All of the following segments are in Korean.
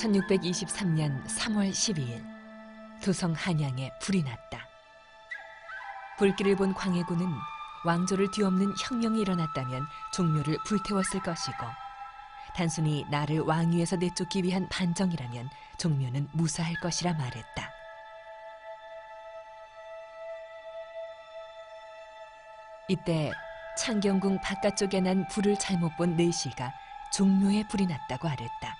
1623년 3월 12일 도성 한양에 불이 났다. 불길을 본 광해군은 왕조를 뒤엎는 혁명이 일어났다면 종묘를 불태웠을 것이고, 단순히 나를 왕위에서 내쫓기 위한 반정이라면 종묘는 무사할 것이라 말했다. 이때 창경궁 바깥쪽에 난 불을 잘못 본 내시가 종묘에 불이 났다고 아랬다.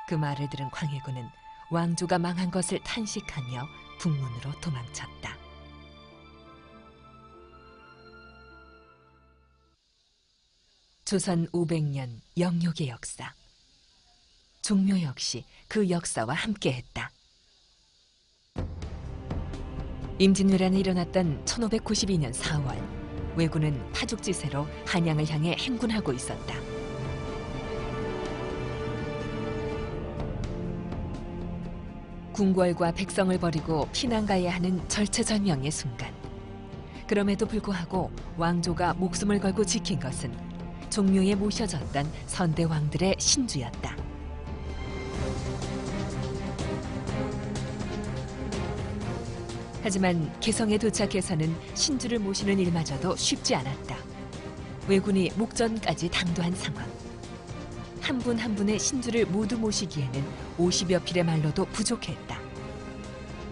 그 말을 들은 광해군은 왕조가 망한 것을 탄식하며 북문으로 도망쳤다. 조선 500년 영욕의 역사. 종묘 역시 그 역사와 함께했다. 임진왜란이 일어났던 1592년 4월, 왜군은 파죽지세로 한양을 향해 행군하고 있었다. 궁궐과 백성을 버리고 피난 가야 하는 절체절명의 순간, 그럼에도 불구하고 왕조가 목숨을 걸고 지킨 것은 종묘에 모셔졌던 선대왕들의 신주였다. 하지만 개성에 도착해서는 신주를 모시는 일마저도 쉽지 않았다. 왜군이 목전까지 당도한 상황. 한 분 한 분의 신주를 모두 모시기에는 50여 필의 말로도 부족했다.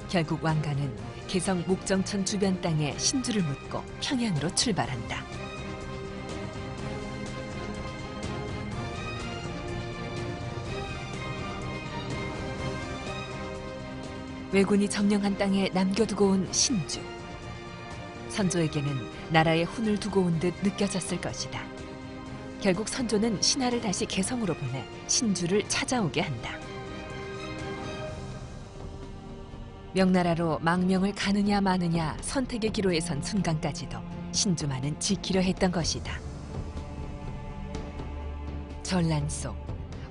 결국 왕가는 개성 목정천 주변 땅에 신주를 묻고 평양으로 출발한다. 왜군이 점령한 땅에 남겨두고 온 신주. 선조에게는 나라의 훈을 두고 온 듯 느껴졌을 것이다. 결국 선조는 신하를 다시 개성으로 보내 신주를 찾아오게 한다. 명나라로 망명을 가느냐 마느냐 선택의 기로에 선 순간까지도 신주만은 지키려 했던 것이다. 전란 속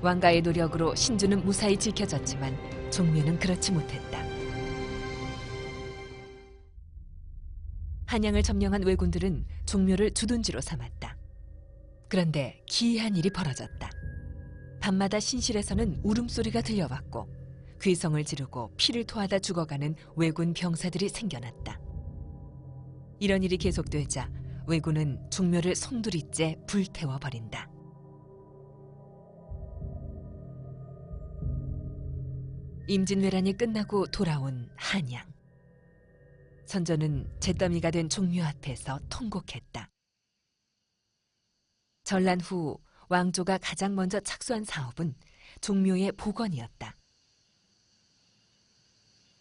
왕가의 노력으로 신주는 무사히 지켜졌지만 종묘는 그렇지 못했다. 한양을 점령한 왜군들은 종묘를 주둔지로 삼았다. 그런데 기이한 일이 벌어졌다. 밤마다 신실에서는 울음소리가 들려왔고 귀성을 지르고 피를 토하다 죽어가는 왜군 병사들이 생겨났다. 이런 일이 계속되자 왜군은 종묘를 송두리째 불태워버린다. 임진왜란이 끝나고 돌아온 한양. 선조는 잿더미가 된 종묘 앞에서 통곡했다. 전란 후 왕조가 가장 먼저 착수한 사업은 종묘의 복원이었다.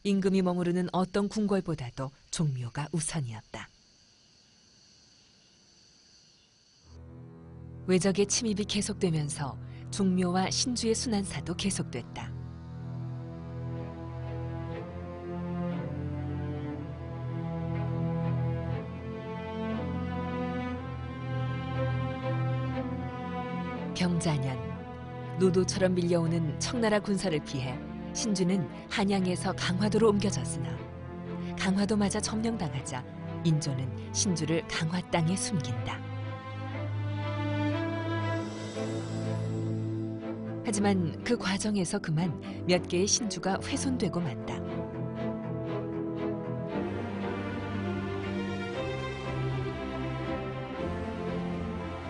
임금이 머무르는 어떤 궁궐보다도 종묘가 우선이었다. 외적의 침입이 계속되면서 종묘와 신주의 순환사도 계속됐다. 병자년, 노도처럼 밀려오는 청나라 군사를 피해 신주는 한양에서 강화도로 옮겨졌으나 강화도마저 점령당하자 인조는 신주를 강화 땅에 숨긴다. 하지만 그 과정에서 그만 몇 개의 신주가 훼손되고 말다.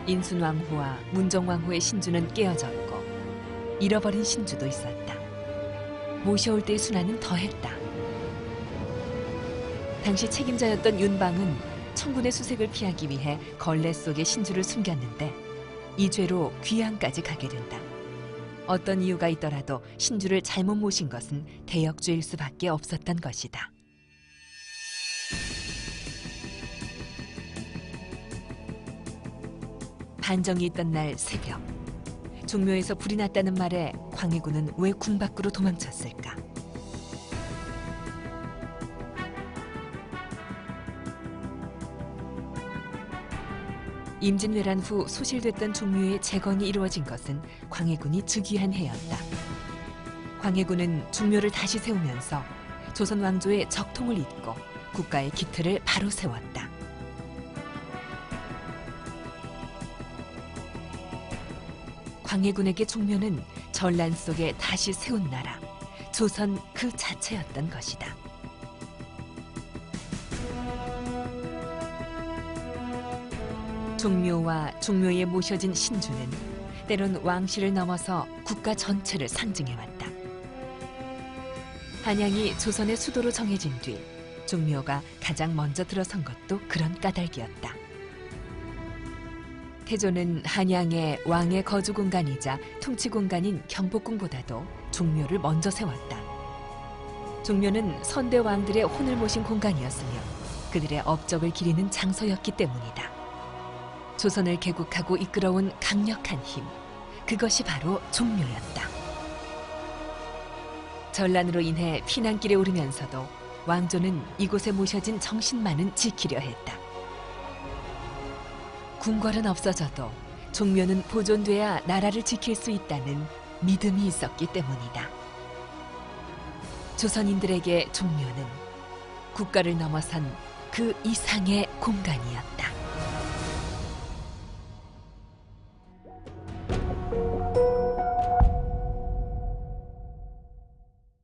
인순왕후와 문정왕후의 신주는 깨어졌고 잃어버린 신주도 있었다. 모셔올 때의 순환은 더했다. 당시 책임자였던 윤방은 청군의 수색을 피하기 위해 걸레 속에 신주를 숨겼는데 이 죄로 귀양까지 가게 된다. 어떤 이유가 있더라도 신주를 잘못 모신 것은 대역죄일 수밖에 없었던 것이다. 반정이 있던 날 새벽, 종묘에서 불이 났다는 말에 광해군은 왜 궁 밖으로 도망쳤을까? 임진왜란 후 소실됐던 종묘의 재건이 이루어진 것은 광해군이 즉위한 해였다. 광해군은 종묘를 다시 세우면서 조선 왕조의 적통을 잇고 국가의 기틀을 바로 세웠다. 광해군에게 종묘는 전란 속에 다시 세운 나라, 조선 그 자체였던 것이다. 종묘와 종묘에 모셔진 신주는 때론 왕실을 넘어서 국가 전체를 상징해왔다. 한양이 조선의 수도로 정해진 뒤 종묘가 가장 먼저 들어선 것도 그런 까닭이었다. 태조는 한양의 왕의 거주 공간이자 통치 공간인 경복궁보다도 종묘를 먼저 세웠다. 종묘는 선대 왕들의 혼을 모신 공간이었으며 그들의 업적을 기리는 장소였기 때문이다. 조선을 개국하고 이끌어온 강력한 힘, 그것이 바로 종묘였다. 전란으로 인해 피난길에 오르면서도 왕조는 이곳에 모셔진 정신만은 지키려 했다. 궁궐은 없어져도 종묘는 보존돼야 나라를 지킬 수 있다는 믿음이 있었기 때문이다. 조선인들에게 종묘는 국가를 넘어선 그 이상의 공간이었다.